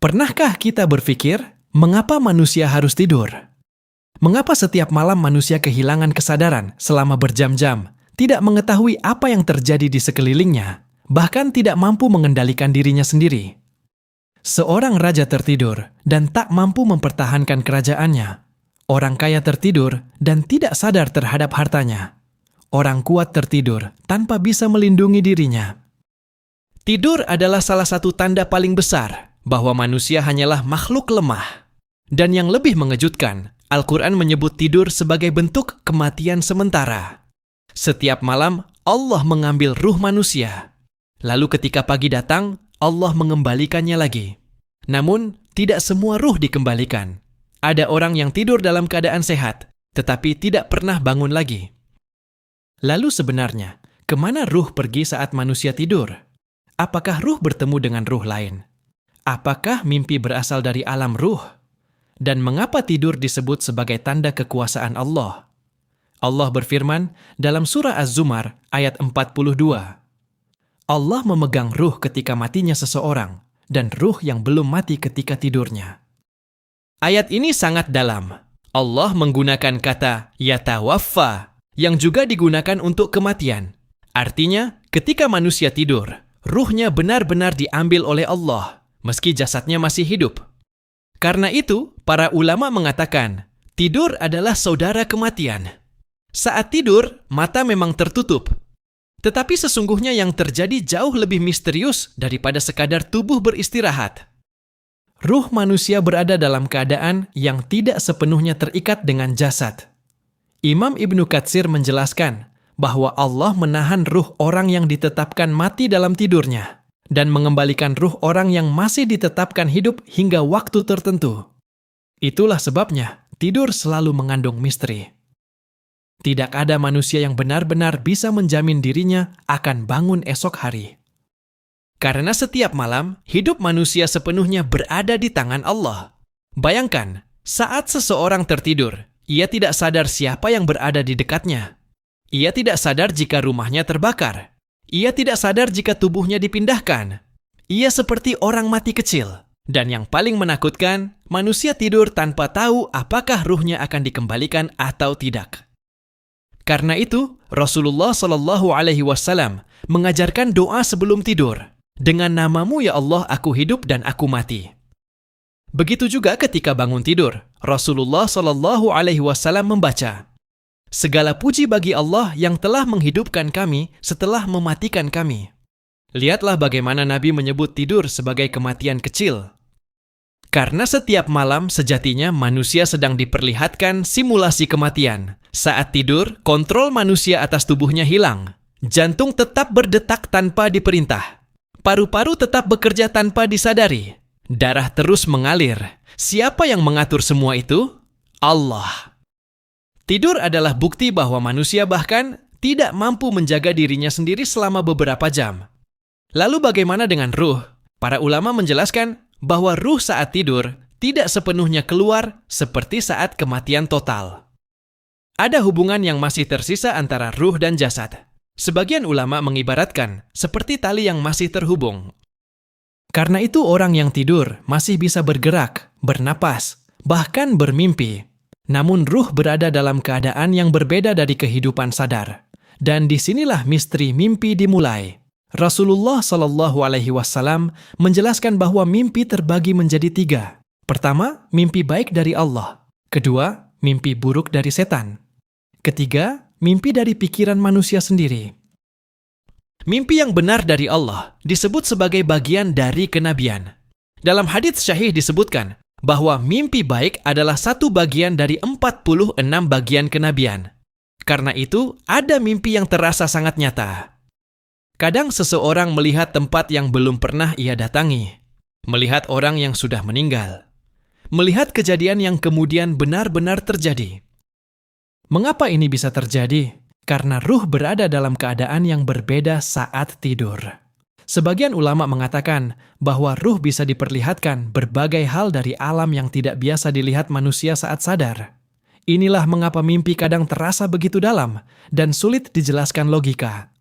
Pernahkah kita berpikir, mengapa manusia harus tidur? Mengapa setiap malam manusia kehilangan kesadaran selama berjam-jam, tidak mengetahui apa yang terjadi di sekelilingnya, bahkan tidak mampu mengendalikan dirinya sendiri? Seorang raja tertidur dan tak mampu mempertahankan kerajaannya. Orang kaya tertidur dan tidak sadar terhadap hartanya. Orang kuat tertidur tanpa bisa melindungi dirinya. Tidur adalah salah satu tanda paling besar bahwa manusia hanyalah makhluk lemah. Dan yang lebih mengejutkan, Al-Quran menyebut tidur sebagai bentuk kematian sementara. Setiap malam, Allah mengambil ruh manusia. Lalu ketika pagi datang, Allah mengembalikannya lagi. Namun, tidak semua ruh dikembalikan. Ada orang yang tidur dalam keadaan sehat, tetapi tidak pernah bangun lagi. Lalu sebenarnya, kemana ruh pergi saat manusia tidur? Apakah ruh bertemu dengan ruh lain? Apakah mimpi berasal dari alam ruh? Dan mengapa tidur disebut sebagai tanda kekuasaan Allah? Allah berfirman dalam surah Az-Zumar ayat 42. Allah memegang ruh ketika matinya seseorang, dan ruh yang belum mati ketika tidurnya. Ayat ini sangat dalam. Allah menggunakan kata yatawaffa, yang juga digunakan untuk kematian. Artinya, ketika manusia tidur, ruhnya benar-benar diambil oleh Allah, meski jasadnya masih hidup. Karena itu, para ulama mengatakan, tidur adalah saudara kematian. Saat tidur, mata memang tertutup. Tetapi sesungguhnya yang terjadi jauh lebih misterius daripada sekadar tubuh beristirahat. Ruh manusia berada dalam keadaan yang tidak sepenuhnya terikat dengan jasad. Imam Ibnu Katsir menjelaskan bahwa Allah menahan ruh orang yang ditetapkan mati dalam tidurnya dan mengembalikan ruh orang yang masih ditetapkan hidup hingga waktu tertentu. Itulah sebabnya tidur selalu mengandung misteri. Tidak ada manusia yang benar-benar bisa menjamin dirinya akan bangun esok hari. Karena setiap malam, hidup manusia sepenuhnya berada di tangan Allah. Bayangkan, saat seseorang tertidur, ia tidak sadar siapa yang berada di dekatnya. Ia tidak sadar jika rumahnya terbakar. Ia tidak sadar jika tubuhnya dipindahkan. Ia seperti orang mati kecil. Dan yang paling menakutkan, manusia tidur tanpa tahu apakah ruhnya akan dikembalikan atau tidak. Karena itu, Rasulullah SAW mengajarkan doa sebelum tidur. Dengan namamu ya Allah aku hidup dan aku mati. Begitu juga ketika bangun tidur, Rasulullah SAW membaca, segala puji bagi Allah yang telah menghidupkan kami setelah mematikan kami. Lihatlah bagaimana Nabi menyebut tidur sebagai kematian kecil. Karena setiap malam sejatinya manusia sedang diperlihatkan simulasi kematian. Saat tidur, kontrol manusia atas tubuhnya hilang. Jantung tetap berdetak tanpa diperintah. Paru-paru tetap bekerja tanpa disadari. Darah terus mengalir. Siapa yang mengatur semua itu? Allah. Tidur adalah bukti bahwa manusia bahkan tidak mampu menjaga dirinya sendiri selama beberapa jam. Lalu bagaimana dengan ruh? Para ulama menjelaskan bahwa ruh saat tidur tidak sepenuhnya keluar seperti saat kematian total. Ada hubungan yang masih tersisa antara ruh dan jasad. Sebagian ulama mengibaratkan seperti tali yang masih terhubung. Karena itu orang yang tidur masih bisa bergerak, bernapas, bahkan bermimpi. Namun ruh berada dalam keadaan yang berbeda dari kehidupan sadar. Dan disinilah misteri mimpi dimulai. Rasulullah SAW menjelaskan bahwa mimpi terbagi menjadi 3. Pertama, mimpi baik dari Allah. Kedua, mimpi buruk dari setan. Ketiga, mimpi dari pikiran manusia sendiri. Mimpi yang benar dari Allah disebut sebagai bagian dari kenabian. Dalam hadits syahih disebutkan bahwa mimpi baik adalah satu bagian dari 46 bagian kenabian. Karena itu, ada mimpi yang terasa sangat nyata. Kadang seseorang melihat tempat yang belum pernah ia datangi, melihat orang yang sudah meninggal, melihat kejadian yang kemudian benar-benar terjadi. Mengapa ini bisa terjadi? Karena ruh berada dalam keadaan yang berbeda saat tidur. Sebagian ulama mengatakan bahwa ruh bisa diperlihatkan berbagai hal dari alam yang tidak biasa dilihat manusia saat sadar. Inilah mengapa mimpi kadang terasa begitu dalam dan sulit dijelaskan logika.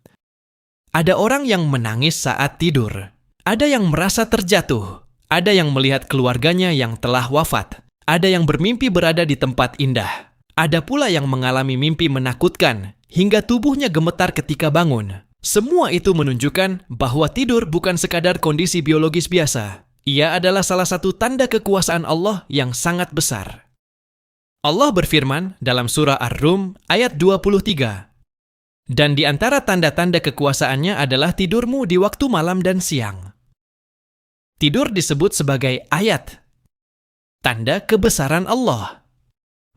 Ada orang yang menangis saat tidur. Ada yang merasa terjatuh. Ada yang melihat keluarganya yang telah wafat. Ada yang bermimpi berada di tempat indah. Ada pula yang mengalami mimpi menakutkan hingga tubuhnya gemetar ketika bangun. Semua itu menunjukkan bahwa tidur bukan sekadar kondisi biologis biasa. Ia adalah salah satu tanda kekuasaan Allah yang sangat besar. Allah berfirman dalam surah Ar-Rum ayat 23. Dan di antara tanda-tanda kekuasaannya adalah tidurmu di waktu malam dan siang. Tidur disebut sebagai ayat, tanda kebesaran Allah.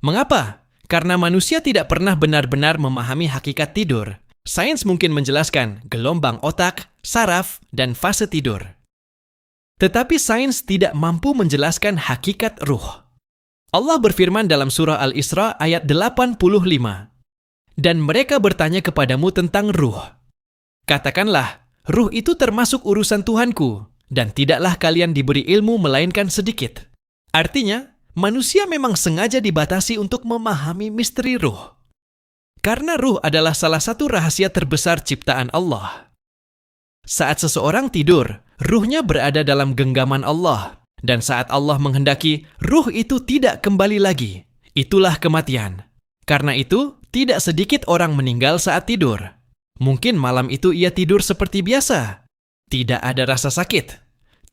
Mengapa? Karena manusia tidak pernah benar-benar memahami hakikat tidur. Sains mungkin menjelaskan gelombang otak, saraf, dan fase tidur. Tetapi sains tidak mampu menjelaskan hakikat ruh. Allah berfirman dalam surah Al-Isra ayat 85. Dan mereka bertanya kepadamu tentang ruh. Katakanlah, ruh itu termasuk urusan Tuhanku, dan tidaklah kalian diberi ilmu melainkan sedikit. Artinya, manusia memang sengaja dibatasi untuk memahami misteri ruh. Karena ruh adalah salah satu rahasia terbesar ciptaan Allah. Saat seseorang tidur, ruhnya berada dalam genggaman Allah. Dan saat Allah menghendaki, ruh itu tidak kembali lagi. Itulah kematian. Karena itu, tidak sedikit orang meninggal saat tidur. Mungkin malam itu ia tidur seperti biasa. Tidak ada rasa sakit.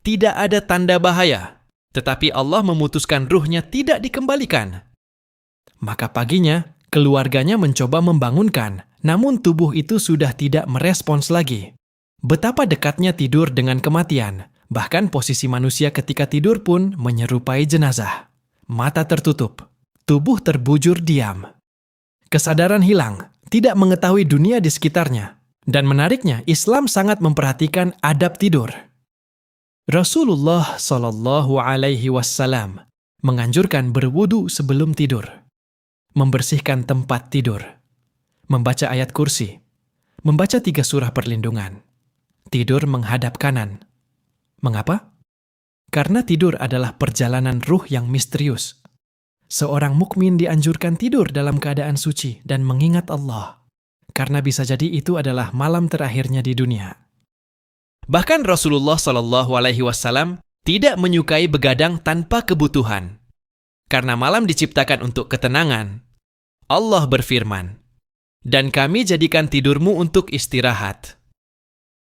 Tidak ada tanda bahaya. Tetapi Allah memutuskan ruhnya tidak dikembalikan. Maka paginya, keluarganya mencoba membangunkan, namun tubuh itu sudah tidak merespons lagi. Betapa dekatnya tidur dengan kematian. Bahkan posisi manusia ketika tidur pun menyerupai jenazah. Mata tertutup, tubuh terbujur diam. Kesadaran hilang, tidak mengetahui dunia di sekitarnya. Dan menariknya, Islam sangat memperhatikan adab tidur. Rasulullah Shallallahu Alaihi Wasallam menganjurkan berwudu sebelum tidur, membersihkan tempat tidur, membaca ayat kursi, membaca 3 surah perlindungan, tidur menghadap kanan. Mengapa? Karena tidur adalah perjalanan ruh yang misterius. Seorang mukmin dianjurkan tidur dalam keadaan suci dan mengingat Allah, karena bisa jadi itu adalah malam terakhirnya di dunia. Bahkan Rasulullah Shallallahu Alaihi Wasallam tidak menyukai begadang tanpa kebutuhan, karena malam diciptakan untuk ketenangan. Allah berfirman, dan kami jadikan tidurmu untuk istirahat.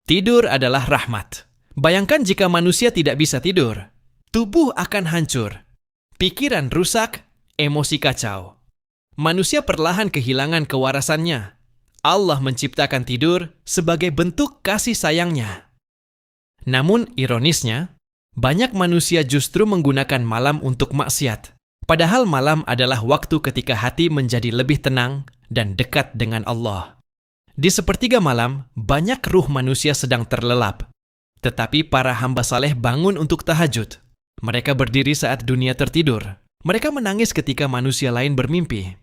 Tidur adalah rahmat. Bayangkan jika manusia tidak bisa tidur, tubuh akan hancur, pikiran rusak, emosi kacau. Manusia perlahan kehilangan kewarasannya. Allah menciptakan tidur sebagai bentuk kasih sayangnya. Namun ironisnya, banyak manusia justru menggunakan malam untuk maksiat. Padahal malam adalah waktu ketika hati menjadi lebih tenang dan dekat dengan Allah. Di sepertiga malam, banyak ruh manusia sedang terlelap. Tetapi para hamba saleh bangun untuk tahajud. Mereka berdiri saat dunia tertidur. Mereka menangis ketika manusia lain bermimpi.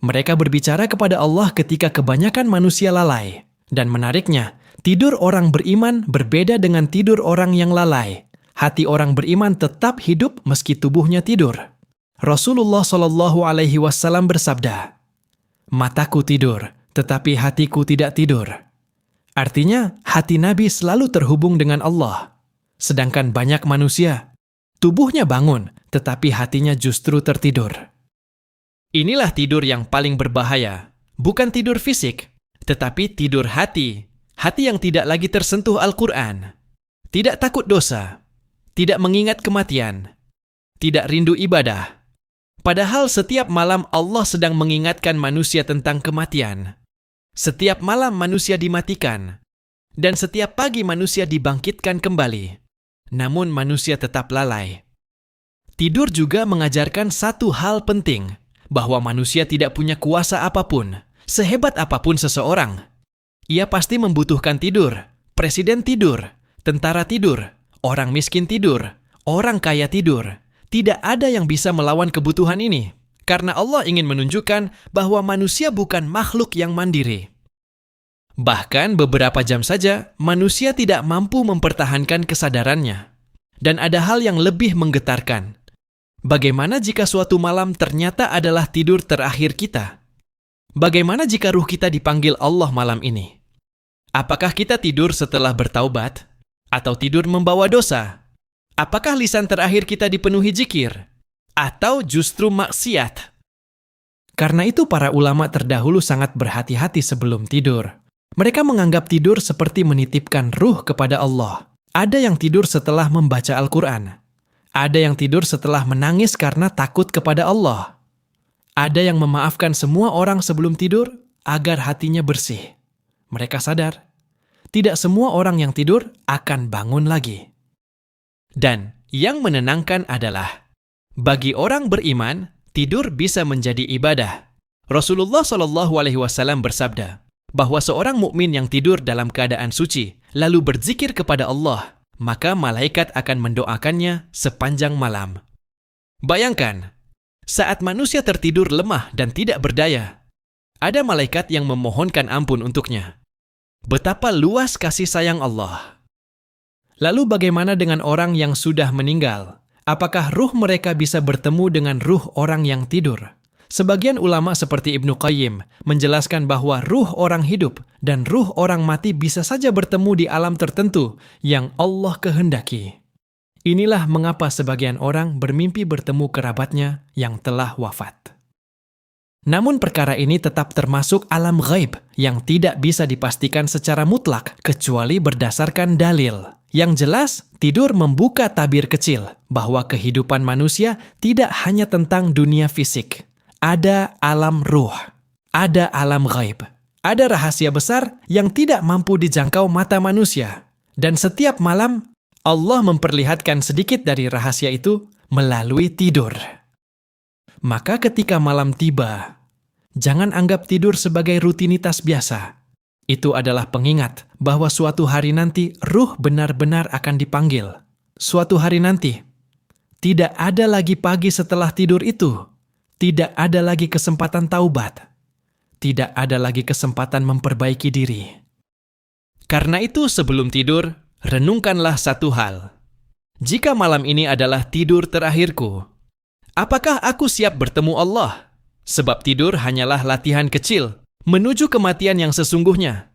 Mereka berbicara kepada Allah ketika kebanyakan manusia lalai. Dan menariknya, tidur orang beriman berbeda dengan tidur orang yang lalai. Hati orang beriman tetap hidup meski tubuhnya tidur. Rasulullah Shallallahu Alaihi Wasallam bersabda, "Mataku tidur, tetapi hatiku tidak tidur." Artinya, hati Nabi selalu terhubung dengan Allah. Sedangkan banyak manusia, tubuhnya bangun, tetapi hatinya justru tertidur. Inilah tidur yang paling berbahaya. Bukan tidur fisik, tetapi tidur hati. Hati yang tidak lagi tersentuh Al-Quran. Tidak takut dosa. Tidak mengingat kematian. Tidak rindu ibadah. Padahal setiap malam Allah sedang mengingatkan manusia tentang kematian. Setiap malam manusia dimatikan, dan setiap pagi manusia dibangkitkan kembali. Namun manusia tetap lalai. Tidur juga mengajarkan satu hal penting, bahwa manusia tidak punya kuasa apapun, sehebat apapun seseorang. Ia pasti membutuhkan tidur, presiden tidur, tentara tidur, orang miskin tidur, orang kaya tidur. Tidak ada yang bisa melawan kebutuhan ini. Karena Allah ingin menunjukkan bahwa manusia bukan makhluk yang mandiri. Bahkan beberapa jam saja, manusia tidak mampu mempertahankan kesadarannya. Dan ada hal yang lebih menggetarkan. Bagaimana jika suatu malam ternyata adalah tidur terakhir kita? Bagaimana jika ruh kita dipanggil Allah malam ini? Apakah kita tidur setelah bertaubat? Atau tidur membawa dosa? Apakah lisan terakhir kita dipenuhi zikir? Atau justru maksiat? Karena itu para ulama terdahulu sangat berhati-hati sebelum tidur. Mereka menganggap tidur seperti menitipkan ruh kepada Allah. Ada yang tidur setelah membaca Al-Quran. Ada yang tidur setelah menangis karena takut kepada Allah. Ada yang memaafkan semua orang sebelum tidur agar hatinya bersih. Mereka sadar, tidak semua orang yang tidur akan bangun lagi. Dan yang menenangkan adalah, bagi orang beriman, tidur bisa menjadi ibadah. Rasulullah SAW bersabda bahwa seorang mukmin yang tidur dalam keadaan suci lalu berzikir kepada Allah, maka malaikat akan mendoakannya sepanjang malam. Bayangkan, saat manusia tertidur lemah dan tidak berdaya, ada malaikat yang memohonkan ampun untuknya. Betapa luas kasih sayang Allah. Lalu bagaimana dengan orang yang sudah meninggal? Apakah ruh mereka bisa bertemu dengan ruh orang yang tidur? Sebagian ulama seperti Ibnu Qayyim menjelaskan bahwa ruh orang hidup dan ruh orang mati bisa saja bertemu di alam tertentu yang Allah kehendaki. Inilah mengapa sebagian orang bermimpi bertemu kerabatnya yang telah wafat. Namun perkara ini tetap termasuk alam ghaib yang tidak bisa dipastikan secara mutlak kecuali berdasarkan dalil. Yang jelas, tidur membuka tabir kecil bahwa kehidupan manusia tidak hanya tentang dunia fisik. Ada alam ruh, ada alam ghaib, ada rahasia besar yang tidak mampu dijangkau mata manusia. Dan setiap malam, Allah memperlihatkan sedikit dari rahasia itu melalui tidur. Maka ketika malam tiba, jangan anggap tidur sebagai rutinitas biasa. Itu adalah pengingat bahwa suatu hari nanti ruh benar-benar akan dipanggil. Suatu hari nanti, tidak ada lagi pagi setelah tidur itu. Tidak ada lagi kesempatan taubat. Tidak ada lagi kesempatan memperbaiki diri. Karena itu sebelum tidur, renungkanlah satu hal. Jika malam ini adalah tidur terakhirku, apakah aku siap bertemu Allah? Sebab tidur hanyalah latihan kecil menuju kematian yang sesungguhnya.